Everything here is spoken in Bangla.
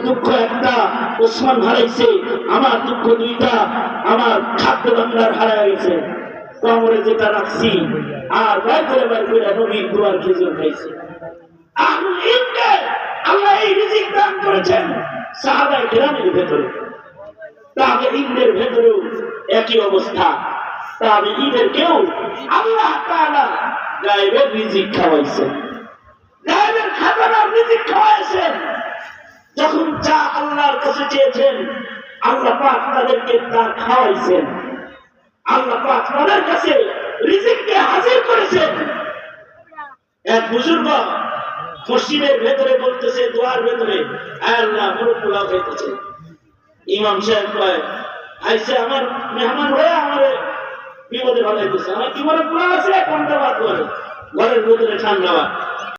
দুঃখ একটা, ওসমান হারাইছে, আমার দুঃখ দুইটা, আমার খাদ্য ভান্ডার হারাই গেছে, কোমরে যেটা রাখছি আর বাইর করে নবীর দুয়ার খেজুর খাইছে। আল্লাহ এই রিজিক দান করেছেন সাহাবায়ে কেরামের ভেতরে, তাবেঈনদের ভেতরেও একই অবস্থা। তাবেঈনদের কেউ আল্লাহ তাআলা গায়েবের রিজিক খাওয়াইছেন, গায়েবের খাজানার রিজিক খাওয়াইছেন। যখন যা আল্লাহর কাছে চেয়েছেন আল্লাহ পাক তাদেরকে তা খাওয়াইছেন, আল্লাহ পাক তাদের কাছে রিজিককে হাজির করেছেন। এক বুজুর্গ মসজিদের ভেতরে বলতেছে, দোয়ার ভেতরে, আল্লাহ মোরগ পোলাও খাইতেছে। ইমাম সাহেব কয়, আইসে আমার মেহমান হয়ে আমার বিপদে ভালাইতেছে, আমার কি মোরগ পোলাও আছে, ঠান্ডা ভাত করে ঘরের ভেতরে ঠান্ডা ভাত।